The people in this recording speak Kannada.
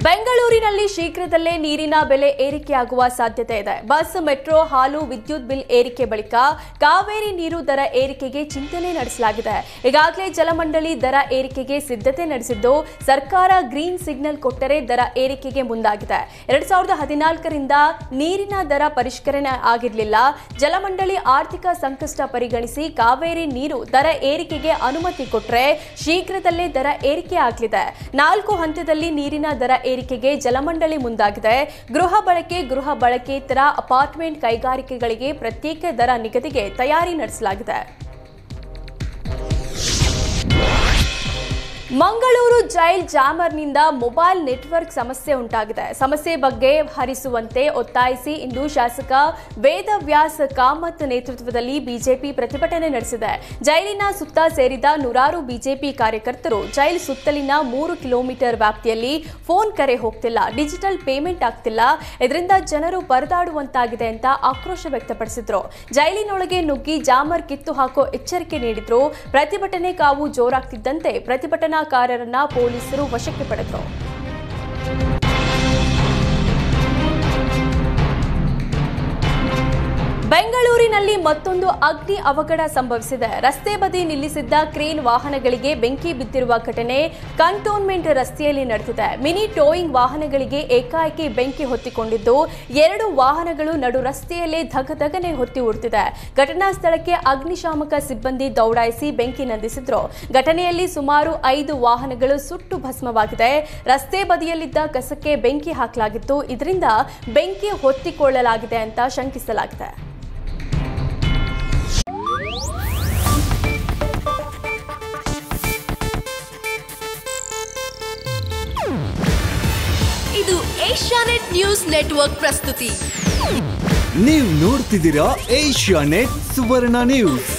ಬೆಂಗಳೂರಿನಲ್ಲಿ ಶೀಘ್ರದಲ್ಲೇ ನೀರಿನ ಬೆಲೆ ಏರಿಕೆಯಾಗುವ ಸಾಧ್ಯತೆ ಇದೆ. ಬಸ್, ಮೆಟ್ರೋ, ಹಾಲು, ವಿದ್ಯುತ್ ಬಿಲ್ ಏರಿಕೆ ಬಳಿಕ ಕಾವೇರಿ ನೀರು ದರ ಏರಿಕೆಗೆ ಚಿಂತನೆ ನಡೆಸಲಾಗಿದೆ. ಈಗಾಗಲೇ ಜಲಮಂಡಳಿ ದರ ಏರಿಕೆಗೆ ಸಿದ್ಧತೆ ನಡೆಸಿದ್ದು, ಸರ್ಕಾರ ಗ್ರೀನ್ ಸಿಗ್ನಲ್ ಕೊಟ್ಟರೆ ದರ ಏರಿಕೆಗೆ ಮುಂದಾಗಿದೆ. 2014ರಿಂದ ನೀರಿನ ದರ ಪರಿಷ್ಕರಣೆ ಆಗಿರಲಿಲ್ಲ. ಜಲಮಂಡಳಿ ಆರ್ಥಿಕ ಸಂಕಷ್ಟ ಪರಿಗಣಿಸಿ ಕಾವೇರಿ ನೀರು ದರ ಏರಿಕೆಗೆ ಅನುಮತಿ ಕೊಟ್ಟರೆ ಶೀಘ್ರದಲ್ಲೇ ದರ ಏರಿಕೆ ಆಗಲಿದೆ. 4 ಹಂತದಲ್ಲಿ ನೀರಿನ ದರ ಏರಿಕೆಗೆ ಜಲಮಂಡಳಿ ಮುಂದಾಗಿದೆ. ಗೃಹ ಬಳಕೆತರ ಅಪಾರ್ಟ್ಮೆಂಟ್ ಕೈಗಾರಿಕೆಗಳಿಗೆ ಪ್ರತ್ಯೇಕ ದರ ನಿಗದಿಗೆ ತಯಾರಿ ನಡೆಸಲಾಗಿದೆ. ಮಂಗಳೂರು ಜೈಲ್ ಜಾಮರ್ನಿಂದ ಮೊಬೈಲ್ ನೆಟ್ವರ್ಕ್ ಸಮಸ್ಯೆ ಉಂಟಾಗಿದೆ. ಸಮಸ್ಯೆ ಬಗ್ಗೆ ಹರಿಸುವಂತೆ ಒತ್ತಾಯಿಸಿ ಇಂದು ಶಾಸಕ ವೇದವ್ಯಾಸ್ ಕಾಮತ್ ನೇತೃತ್ವದಲ್ಲಿ ಬಿಜೆಪಿ ಪ್ರತಿಭಟನೆ ನಡೆಸಿದೆ. ಜೈಲಿನ ಸುತ್ತ ಸೇರಿದ ನೂರಾರು ಬಿಜೆಪಿ ಕಾರ್ಯಕರ್ತರು ಜೈಲ್ ಸುತ್ತಲಿನ 3 ಕಿಲೋಮೀಟರ್ ವ್ಯಾಪ್ತಿಯಲ್ಲಿ ಫೋನ್ ಕರೆ ಹೋಗ್ತಿಲ್ಲ, ಡಿಜಿಟಲ್ ಪೇಮೆಂಟ್ ಆಗ್ತಿಲ್ಲ, ಇದರಿಂದ ಜನರು ಪರದಾಡುವಂತಾಗಿದೆ ಅಂತ ಆಕ್ರೋಶ ವ್ಯಕ್ತಪಡಿಸಿದ್ರು. ಜೈಲಿನೊಳಗೆ ನುಗ್ಗಿ ಜಾಮರ್ ಕಿತ್ತು ಹಾಕೋ ಎಚ್ಚರಿಕೆ ನೀಡಿದ್ರು. ಪ್ರತಿಭಟನೆ ಕಾವು ಜೋರಾಗ್ತಿದ್ದಂತೆ ಪ್ರತಿಭಟನಾಕಾರರನ್ನ ಪೊಲೀಸರು ವಶಕ್ಕೆ ಪಡೆದರು. ಬೆಂಗಳೂರಿನಲ್ಲಿ ಮತ್ತೊಂದು ಅಗ್ನಿ ಅವಘಡ ಸಂಭವಿಸಿದೆ. ರಸ್ತೆ ಬದಿ ನಿಲ್ಲಿಸಿದ್ದ ಕ್ರೇನ್ ವಾಹನಗಳಿಗೆ ಬೆಂಕಿ ಬಿದ್ದಿರುವ ಘಟನೆ ಕಂಟೋನ್ಮೆಂಟ್ ರಸ್ತೆಯಲ್ಲಿ ನಡೆದಿದೆ. ಮಿನಿ ಟೋಯಿಂಗ್ ವಾಹನಗಳಿಗೆ ಏಕಾಏಕಿ ಬೆಂಕಿ ಹೊತ್ತಿಕೊಂಡಿದ್ದು, 2 ವಾಹನಗಳು ನಡು ರಸ್ತೆಯಲ್ಲೇ ಧಗಧಗನೆ ಹೊತ್ತಿ ಉರಿದಿದೆ. ಘಟನಾ ಸ್ಥಳಕ್ಕೆ ಅಗ್ನಿಶಾಮಕ ಸಿಬ್ಬಂದಿ ದೌಡಾಯಿಸಿ ಬೆಂಕಿ ನಂದಿಸಿದ್ರು. ಘಟನೆಯಲ್ಲಿ ಸುಮಾರು 5 ವಾಹನಗಳು ಸುಟ್ಟು ಭಸ್ಮವಾಗಿದೆ. ರಸ್ತೆ ಬದಿಯಲ್ಲಿದ್ದ ಕಸಕ್ಕೆ ಬೆಂಕಿ ಹಾಕಲಾಗಿತ್ತು. ಇದರಿಂದ ಬೆಂಕಿ ಹೊತ್ತಿಕೊಳ್ಳಲಾಗಿದೆ ಅಂತ ಶಂಕಿಸಲಾಗಿದೆ. ಇದು ಏಷ್ಯಾನೆಟ್ ನ್ಯೂಸ್ ನೆಟ್ವರ್ಕ್ ಪ್ರಸ್ತುತಿ. ನೀವು ನೋಡ್ತಿದ್ದೀರಾ ಏಷ್ಯಾನೆಟ್ ಸುವರ್ಣ ನ್ಯೂಸ್.